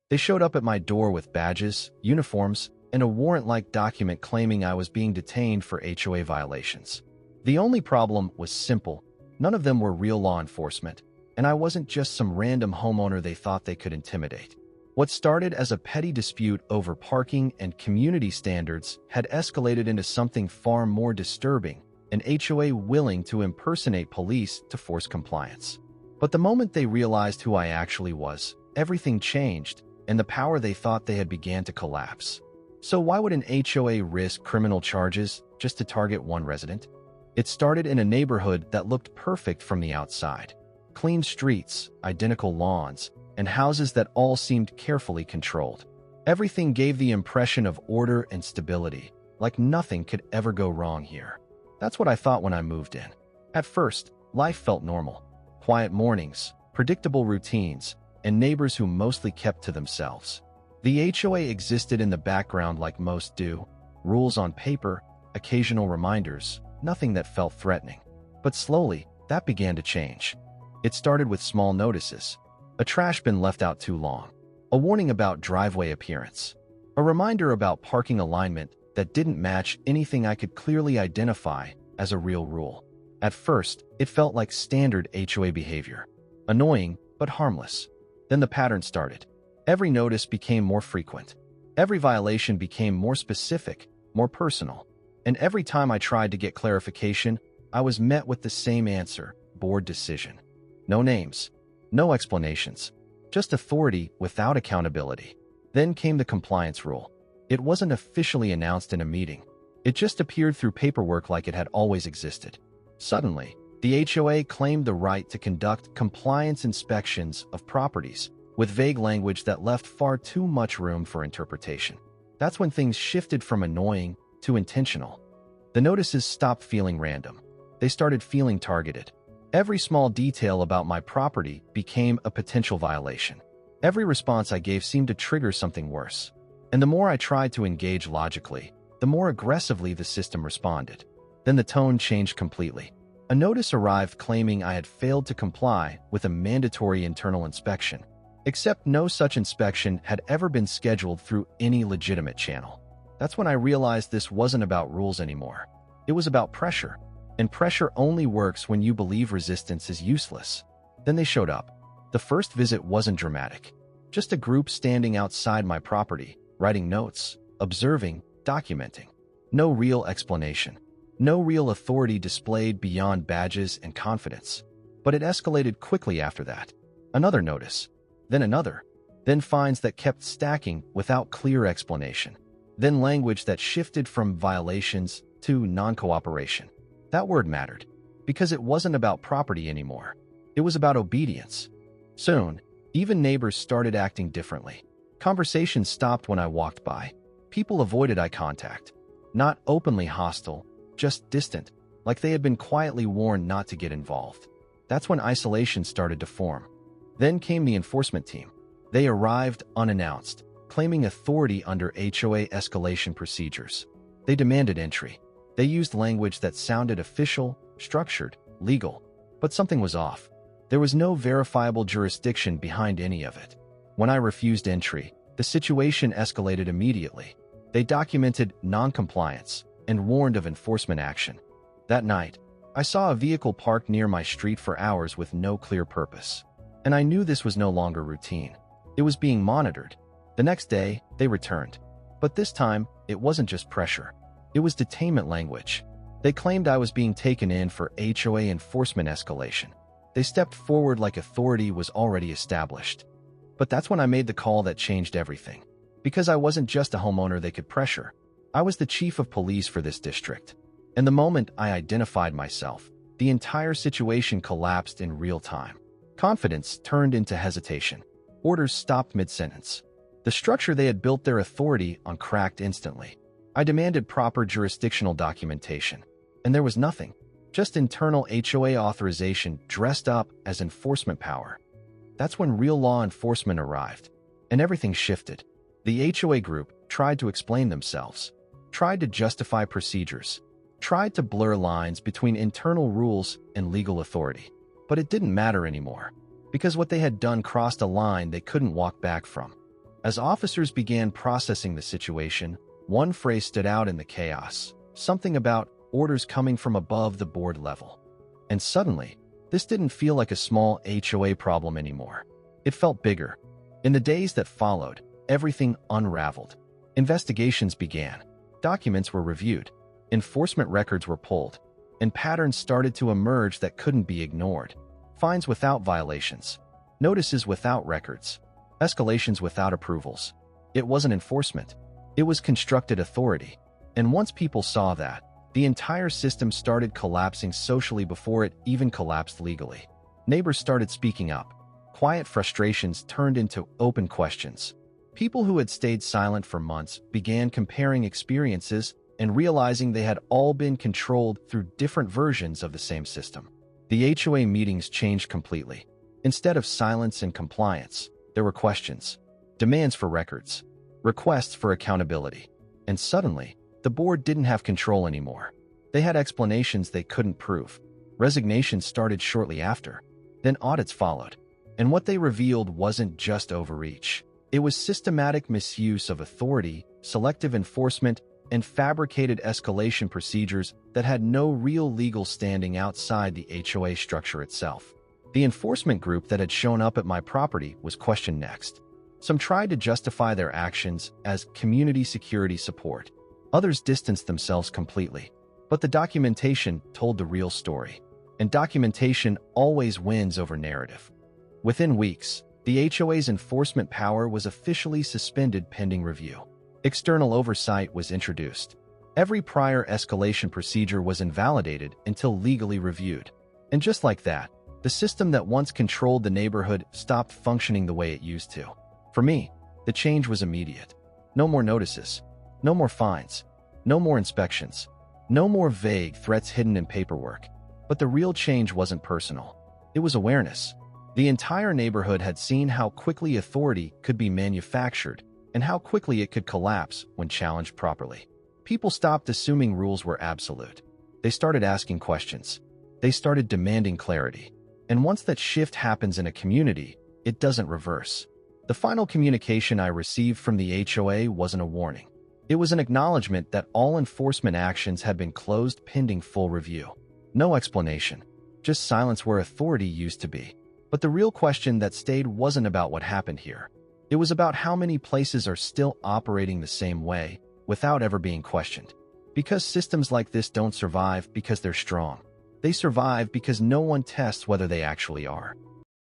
They showed up at my door with badges, uniforms, and a warrant-like document claiming I was being detained for HOA violations. The only problem was simple. None of them were real law enforcement, and I wasn't just some random homeowner they thought they could intimidate. What started as a petty dispute over parking and community standards had escalated into something far more disturbing, an HOA willing to impersonate police to force compliance. But the moment they realized who I actually was, everything changed, and the power they thought they had began to collapse. So why would an HOA risk criminal charges just to target one resident? It started in a neighborhood that looked perfect from the outside. Clean streets, identical lawns, and houses that all seemed carefully controlled. Everything gave the impression of order and stability, like nothing could ever go wrong here. That's what I thought when I moved in. At first, life felt normal. Quiet mornings, predictable routines, and neighbors who mostly kept to themselves. The HOA existed in the background like most do. Rules on paper, occasional reminders, nothing that felt threatening. But slowly, that began to change. It started with small notices. A trash bin left out too long. A warning about driveway appearance. A reminder about parking alignment that didn't match anything I could clearly identify as a real rule. At first, it felt like standard HOA behavior. Annoying, but harmless. Then the pattern started. Every notice became more frequent. Every violation became more specific, more personal. And every time I tried to get clarification, I was met with the same answer: board decision. No names. No explanations, just authority without accountability. Then came the compliance rule. It wasn't officially announced in a meeting. It just appeared through paperwork like it had always existed. Suddenly, the HOA claimed the right to conduct compliance inspections of properties with vague language that left far too much room for interpretation. That's when things shifted from annoying to intentional. The notices stopped feeling random. They started feeling targeted. Every small detail about my property became a potential violation. Every response I gave seemed to trigger something worse. And the more I tried to engage logically, the more aggressively the system responded. Then the tone changed completely. A notice arrived claiming I had failed to comply with a mandatory internal inspection, except no such inspection had ever been scheduled through any legitimate channel. That's when I realized this wasn't about rules anymore. It was about pressure. And pressure only works when you believe resistance is useless. Then they showed up. The first visit wasn't dramatic. Just a group standing outside my property, writing notes, observing, documenting. No real explanation. No real authority displayed beyond badges and confidence. But it escalated quickly after that. Another notice. Then another. Then fines that kept stacking without clear explanation. Then language that shifted from violations to non-cooperation. That word mattered, because it wasn't about property anymore. It was about obedience. Soon, even neighbors started acting differently. Conversations stopped when I walked by. People avoided eye contact. Not openly hostile, just distant, like they had been quietly warned not to get involved. That's when isolation started to form. Then came the enforcement team. They arrived unannounced, claiming authority under HOA escalation procedures. They demanded entry. They used language that sounded official, structured, legal. But something was off. There was no verifiable jurisdiction behind any of it. When I refused entry, the situation escalated immediately. They documented non-compliance and warned of enforcement action. That night, I saw a vehicle parked near my street for hours with no clear purpose. And I knew this was no longer routine. It was being monitored. The next day, they returned. But this time, it wasn't just pressure. It was detainment language. They claimed I was being taken in for HOA enforcement escalation. They stepped forward like authority was already established. But that's when I made the call that changed everything. Because I wasn't just a homeowner they could pressure. I was the chief of police for this district. And the moment I identified myself, the entire situation collapsed in real time. Confidence turned into hesitation. Orders stopped mid-sentence. The structure they had built their authority on cracked instantly. I demanded proper jurisdictional documentation. And there was nothing. Just internal HOA authorization dressed up as enforcement power. That's when real law enforcement arrived. And everything shifted. The HOA group tried to explain themselves. Tried to justify procedures. Tried to blur lines between internal rules and legal authority. But it didn't matter anymore. Because what they had done crossed a line they couldn't walk back from. As officers began processing the situation, one phrase stood out in the chaos, something about orders coming from above the board level. And suddenly, this didn't feel like a small HOA problem anymore. It felt bigger. In the days that followed, everything unraveled. Investigations began. Documents were reviewed. Enforcement records were pulled. And patterns started to emerge that couldn't be ignored. Fines without violations. Notices without records. Escalations without approvals. It wasn't enforcement. It was constructed authority. And once people saw that, the entire system started collapsing socially before it even collapsed legally. Neighbors started speaking up. Quiet frustrations turned into open questions. People who had stayed silent for months began comparing experiences and realizing they had all been controlled through different versions of the same system. The HOA meetings changed completely. Instead of silence and compliance, there were questions, demands for records, requests for accountability. And suddenly, the board didn't have control anymore. They had explanations they couldn't prove. Resignations started shortly after. Then audits followed. And what they revealed wasn't just overreach. It was systematic misuse of authority, selective enforcement, and fabricated escalation procedures that had no real legal standing outside the HOA structure itself. The enforcement group that had shown up at my property was questioned next. Some tried to justify their actions as community security support. Others distanced themselves completely. But the documentation told the real story. And documentation always wins over narrative. Within weeks, the HOA's enforcement power was officially suspended pending review. External oversight was introduced. Every prior escalation procedure was invalidated until legally reviewed. And just like that, the system that once controlled the neighborhood stopped functioning the way it used to. For me, the change was immediate. No more notices. No more fines. No more inspections. No more vague threats hidden in paperwork. But the real change wasn't personal. It was awareness. The entire neighborhood had seen how quickly authority could be manufactured and how quickly it could collapse when challenged properly. People stopped assuming rules were absolute. They started asking questions. They started demanding clarity. And once that shift happens in a community, it doesn't reverse. The final communication I received from the HOA wasn't a warning. It was an acknowledgement that all enforcement actions had been closed pending full review. No explanation, just silence where authority used to be. But the real question that stayed wasn't about what happened here. It was about how many places are still operating the same way without ever being questioned. Because systems like this don't survive because they're strong. They survive because no one tests whether they actually are.